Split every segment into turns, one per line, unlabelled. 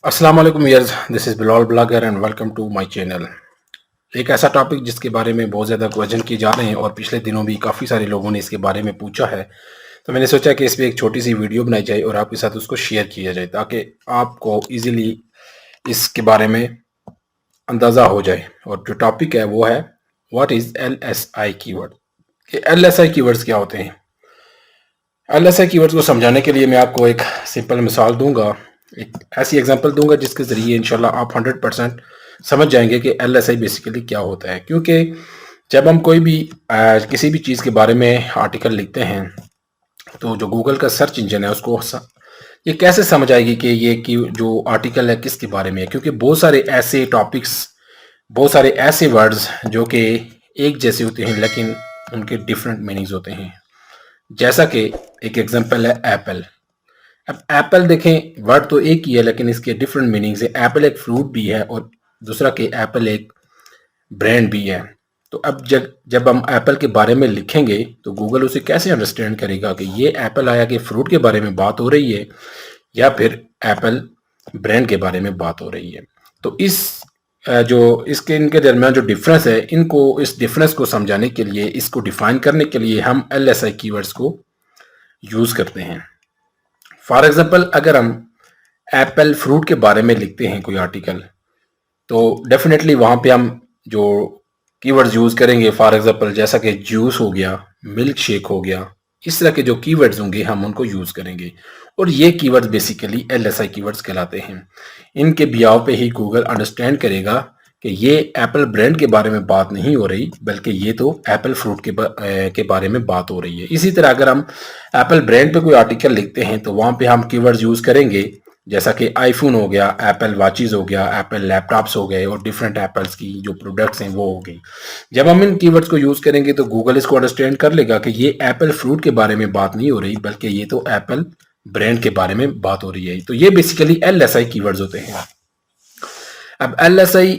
अस्सलाम वालेकुम यार्स, this is Bilal blogger and welcome to my channel. एक ऐसा टॉपिक जिसके बारे में बहुत ज़्यादा क्वेश्चन किए जा रहे हैं और पिछले दिनों भी काफ़ी सारे लोगों ने इसके बारे में पूछा है। तो मैंने सोचा कि इस पे एक छोटी सी वीडियो बनाई जाए और आपके साथ उसको शेयर किया जाए ताकि आपको इजीली इसके बारे में अंदाज़ा हो जाए। और जो टॉपिक है वो है व्हाट इज़ LSI कीवर्ड। ये LSI कीवर्ड्स क्या होते हैं? LSI कीवर्ड्स को समझाने के लिए मैं आपको एक सिंपल मिसाल दूंगा, एक ऐसी एग्जांपल दूंगा जिसके ज़रिए इंशाल्लाह आप 100% समझ जाएंगे कि LSI बेसिकली क्या होता है। क्योंकि जब हम कोई भी किसी भी चीज़ के बारे में आर्टिकल लिखते हैं तो जो गूगल का सर्च इंजन है उसको ये कैसे समझ आएगी कि ये कि जो आर्टिकल है किसके बारे में है। क्योंकि बहुत सारे ऐसे टॉपिक्स, बहुत सारे ऐसे वर्ड्स जो कि एक जैसे होते हैं लेकिन उनके डिफरेंट मीनिंग्स होते हैं। जैसा कि एक एग्जांपल है एप्पल। अब एप्पल देखें, वर्ड तो एक ही है लेकिन इसके डिफरेंट मीनिंग्स है। एप्पल एक फ्रूट भी है और दूसरा कि एप्पल एक ब्रांड भी है। तो अब जब जब हम एप्पल के बारे में लिखेंगे तो गूगल उसे कैसे अंडरस्टैंड करेगा कि ये एप्पल आया कि फ्रूट के बारे में बात हो रही है या फिर एप्पल ब्रांड के बारे में बात हो रही है। तो जो इसके इनके दरमियान जो डिफरेंस है, इनको इस डिफरेंस को समझाने के लिए, इसको डिफाइन करने के लिए हम LSI कीवर्ड्स को यूज़ करते हैं। फॉर एग्जांपल अगर हम एप्पल फ्रूट के बारे में लिखते हैं कोई आर्टिकल, तो डेफिनेटली वहाँ पे हम जो कीवर्ड्स यूज़ करेंगे, फॉर एग्जांपल जैसा कि जूस हो गया, मिल्क शेक हो गया, इस तरह के जो कीवर्ड्स होंगे हम उनको यूज़ करेंगे। और ये कीवर्ड्स बेसिकली LSI कीवर्ड्स कहलाते हैं। इनके बियाव पे ही गूगल अंडरस्टैंड करेगा कि ये एप्पल ब्रांड के बारे में बात नहीं हो रही बल्कि ये तो एप्पल फ्रूट के बारे में बात हो रही है। इसी तरह अगर हम एप्पल ब्रांड पे कोई आर्टिकल लिखते हैं तो वहाँ पे हम कीवर्ड्स यूज़ करेंगे जैसा कि आईफोन हो गया, एप्पल वॉचेस हो गया, एप्पल लैपटॉप्स हो गए और डिफरेंट एप्पल्स की जो प्रोडक्ट्स हैं वो हो गई। जब हम इन कीवर्ड्स को यूज़ करेंगे तो गूगल इसको अंडरस्टैंड कर लेगा कि ये एप्पल फ्रूट के बारे में बात नहीं हो रही बल्कि ये तो एप्पल ब्रांड के बारे में बात हो रही है। तो ये बेसिकली LSI कीवर्ड्स होते हैं। अब LSI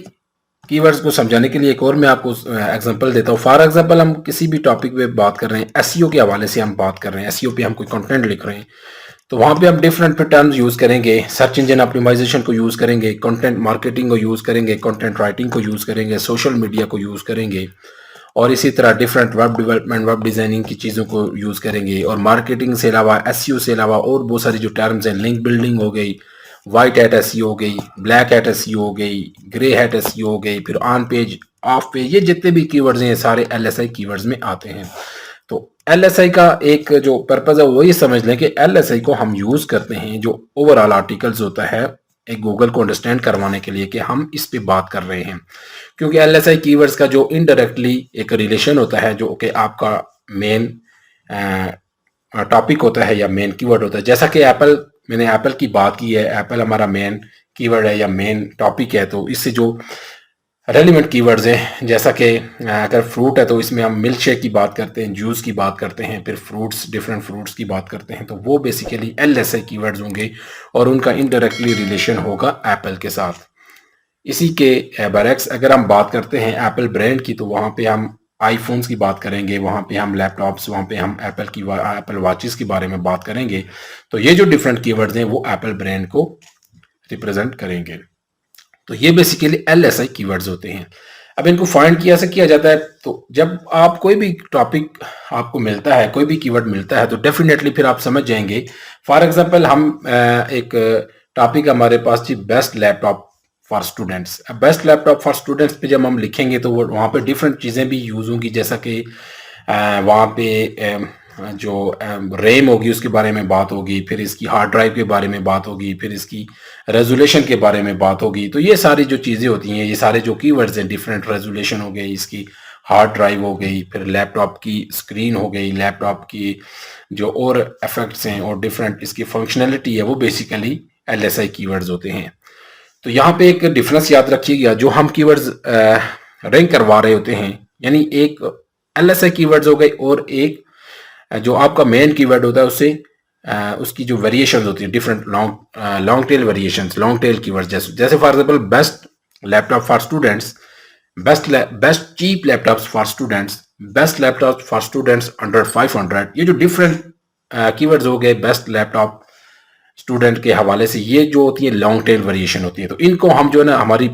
कीवर्ड्स को समझाने के लिए एक और मैं आपको एग्जांपल देता हूँ। फॉर एग्जांपल हम किसी भी टॉपिक पे बात कर रहे हैं, एसईओ के हवाले से हम बात कर रहे हैं, एसईओ पे हम कोई कंटेंट लिख रहे हैं, तो वहाँ पे हम डिफरेंट टर्म्स यूज़ करेंगे। सर्च इंजन ऑप्टिमाइजेशन को यूज़ करेंगे, कंटेंट मार्केटिंग को यूज़ करेंगे, कंटेंट राइटिंग को यूज़ करेंगे, सोशल मीडिया को यूज़ करेंगे और इसी तरह different web development, web designing की चीज़ों को यूज़ करेंगे। और मार्केटिंग से अलावा, एसईओ से अलावा और बहुत सारी जो टर्म्स हैं, लिंक बिल्डिंग हो गई, वाइट हैट एसईओ हो गई, ब्लैक हैट एसईओ हो गई, ग्रे हैट एसईओ हो गई, फिर ऑन पेज, ऑफ पेज, ये जितने भी कीवर्ड्स हैं ये सारे LSI कीवर्ड्स में आते हैं। तो LSI का एक जो पर्पज है वो ये समझ लें कि LSI को हम यूज करते हैं जो ओवरऑल आर्टिकल्स होता है एक गूगल को अंडरस्टैंड करवाने के लिए कि हम इस पे बात कर रहे हैं। क्योंकि LSI कीवर्ड्स का जो इनडायरेक्टली एक रिलेशन होता है जो कि आपका मेन टॉपिक होता है या मेन कीवर्ड होता है। जैसा कि एप्पल, मैंने एप्पल की बात की है, एप्पल हमारा मेन कीवर्ड है या मेन टॉपिक है, तो इससे जो रेलिवेंट कीवर्ड्स हैं जैसा कि अगर फ्रूट है तो इसमें हम मिल्क शेक की बात करते हैं, जूस की बात करते हैं, फिर फ्रूट्स, डिफरेंट फ्रूट्स की बात करते हैं, तो वो बेसिकली LSI कीवर्ड्स होंगे और उनका इनडायरेक्टली रिलेशन होगा एप्पल के साथ। इसी के बरक्स अगर हम बात करते हैं एप्पल ब्रांड की तो वहाँ पे हम आईफोन्स की बात करेंगे, वहाँ पे हम लैपटॉप्स, वहाँ पे हम एप्पल वॉचेस के बारे में बात करेंगे। तो ये जो डिफरेंट कीवर्ड्स हैं वो एप्पल ब्रांड को रिप्रेजेंट करेंगे। तो ये बेसिकली LSI कीवर्ड्स होते हैं। अब इनको फाइंड किया जाता है, तो जब आप कोई भी टॉपिक आपको मिलता है, कोई भी कीवर्ड मिलता है तो डेफिनेटली फिर आप समझ जाएंगे। फॉर एग्जांपल हम एक टॉपिक हमारे पास थी बेस्ट लैपटॉप फॉर स्टूडेंट्स। अब बेस्ट लैपटॉप फॉर स्टूडेंट्स पे जब हम लिखेंगे तो वो वहाँ पे डिफरेंट चीज़ें भी यूज़ होंगी, जैसा कि वहाँ पे जो रैम होगी उसके बारे में बात होगी, फिर इसकी हार्ड ड्राइव के बारे में बात होगी, फिर इसकी रेजोल्यूशन के बारे में बात होगी। तो ये सारी जो चीज़ें होती हैं, ये सारे जो कीवर्ड्स हैं, डिफरेंट रेजोल्यूशन हो गई, इसकी हार्ड ड्राइव हो गई, फिर लैपटॉप की स्क्रीन हो गई, लैपटॉप की जो और इफेक्ट्स हैं और डिफरेंट इसकी फंक्शनैलिटी है, वो बेसिकली LSI कीवर्ड्स होते हैं। तो यहाँ पे एक डिफरेंस याद रखिएगा, जो हम कीवर्ड्स रैंक करवा रहे होते हैं, यानी एक LSI कीवर्ड्स हो गए और एक जो आपका मेन कीवर्ड होता है उससे उसकी जो वेरिएशंस होती है, different long tail variations, long tail keywords, जैसे for example best laptop for students, best cheap laptops for students, best laptop for students under 500। ये जो डिफरेंट कीवर्ड्स हो गए, बेस्ट लैपटॉप स्टूडेंट के हवाले से, ये जो होती है लॉन्ग टेल वेरिएशन होती है। तो इनको हम जो है ना, हमारी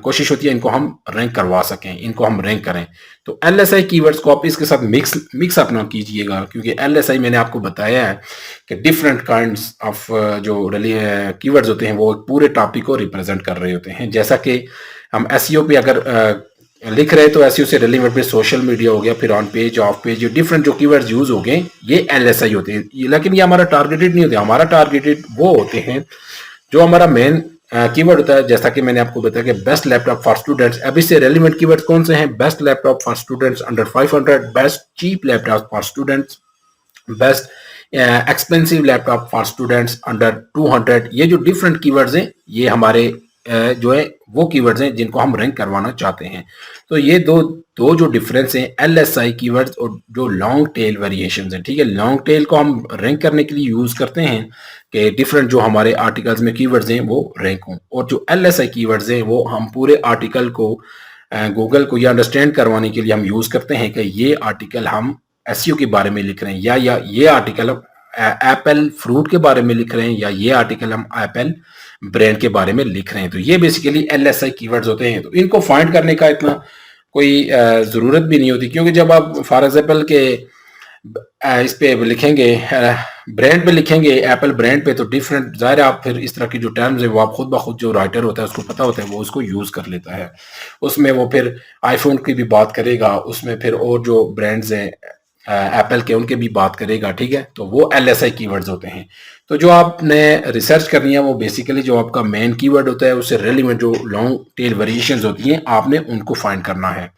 कोशिश होती है इनको हम रैंक करवा सकें, इनको हम रैंक करें। तो LSI कीवर्ड्स को आप इसके साथ मिक्स अपना कीजिएगा, क्योंकि LSI मैंने आपको बताया है कि डिफरेंट काइंड्स ऑफ जो कीवर्ड्स होते हैं वो पूरे टॉपिक को रिप्रेजेंट कर रहे होते हैं। जैसा कि हम SEO पे अगर लिख रहे हैं तो SEO से रिलेवेंट पे सोशल मीडिया हो गया, फिर on page, of page, different जो कीवर्ड्स यूज हो गए ये LSI होते हैं। लेकिन ये हमारा टारगेटेड नहीं होते, हमारा टारगेटेड वो होते हैं जो हमारा मेन कीवर्ड होता है। जैसा कि मैंने आपको बताया कि बेस्ट लैपटॉप फॉर स्टूडेंट्स, अब इससे रेलिवेंट कीवर्ड्स कौन से हैं? Best laptop for students under 500, best cheap laptop for students, best expensive laptop for students under 200। ये जो डिफरेंट कीवर्ड्स हैं ये हमारे जो है वो कीवर्ड्स हैं जिनको हम रैंक करवाना चाहते हैं। तो ये दो जो डिफरेंस हैं LSI कीवर्ड्स और जो लॉन्ग टेल वेरिएशंस हैं, ठीक है। लॉन्ग टेल को हम रैंक करने के लिए यूज करते हैं कि डिफरेंट जो हमारे आर्टिकल्स में कीवर्ड्स हैं वो रैंक हों, और जो LSI कीवर्ड्स हैं वो हम पूरे आर्टिकल को गूगल को ये अंडरस्टैंड करवाने के लिए हम यूज करते हैं कि ये आर्टिकल हम SEO के बारे में लिख रहे हैं, या ये आर्टिकल एप्पल फ्रूट के बारे में लिख रहे हैं, या ये आर्टिकल हम एप्पल ब्रांड के बारे में लिख रहे हैं। तो ये बेसिकली LSI कीवर्ड्स होते हैं। तो इनको फाइंड करने का इतना कोई ज़रूरत भी नहीं होती, क्योंकि जब आप फॉर एग्जांपल के इस पे लिखेंगे, ब्रांड पे लिखेंगे, एप्पल ब्रांड पे, तो डिफरेंट ज़ाहिर है आप फिर इस तरह की जो टर्म्स है वो आप खुद ब खुद जो राइटर होता है उसको पता होता है, वो उसको यूज़ कर लेता है। उसमें वो फिर आईफोन की भी बात करेगा, उसमें फिर और जो ब्रांड्स हैं एप्पल के उनके भी बात करेगा, ठीक है। तो वो LSI कीवर्ड्स होते हैं। तो जो आपने रिसर्च करनी है वो बेसिकली जो आपका मेन कीवर्ड होता है उससे रेलिवेंट जो लॉन्ग टेल वेरिएशंस होती हैं आपने उनको फाइंड करना है।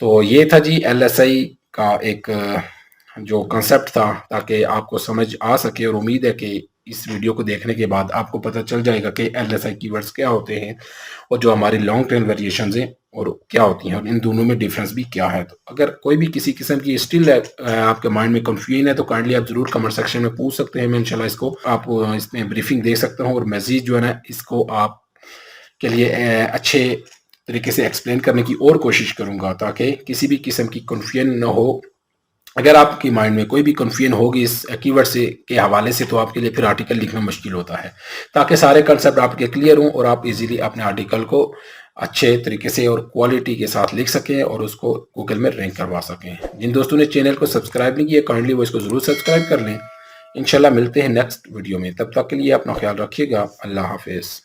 तो ये था जी LSI का एक जो कंसेप्ट था, ताकि आपको समझ आ सके, और उम्मीद है कि इस वीडियो को देखने के बाद आपको पता चल जाएगा कि LSI कीवर्ड्स क्या होते हैं और जो हमारी लॉन्ग टेल वेरिएशंस हैं और क्या होती हैं, और इन दोनों में डिफरेंस भी क्या है। तो अगर कोई भी किसी किस्म की स्टिल आपके माइंड में कंफ्यूजन है तो काइंडली आप जरूर कमेंट सेक्शन में पूछ सकते हैं। मैं इंशाल्लाह इसको आप इसमें ब्रीफिंग दे सकता हूँ, और मजीद जो है ना इसको आप के लिए अच्छे तरीके से एक्सप्लेन करने की और कोशिश करूँगा, ताकि किसी भी किस्म की कन्फ्यूजन ना हो। अगर आपकी माइंड में कोई भी कन्फ्यूजन होगी इस कीवर्ड से के हवाले से, तो आपके लिए फिर आर्टिकल लिखना मुश्किल होता है। ताकि सारे कंसेप्ट आपके क्लियर हों और आप इजीली अपने आर्टिकल को अच्छे तरीके से और क्वालिटी के साथ लिख सकें और उसको गूगल में रैंक करवा सकें। जिन दोस्तों ने चैनल को सब्सक्राइब नहीं किया काइंडली वो इसको ज़रूर सब्सक्राइब कर लें। इंशाल्लाह मिलते हैं नेक्स्ट वीडियो में, तब तक के लिए अपना ख्याल रखिएगा। अल्लाह हाफिज़।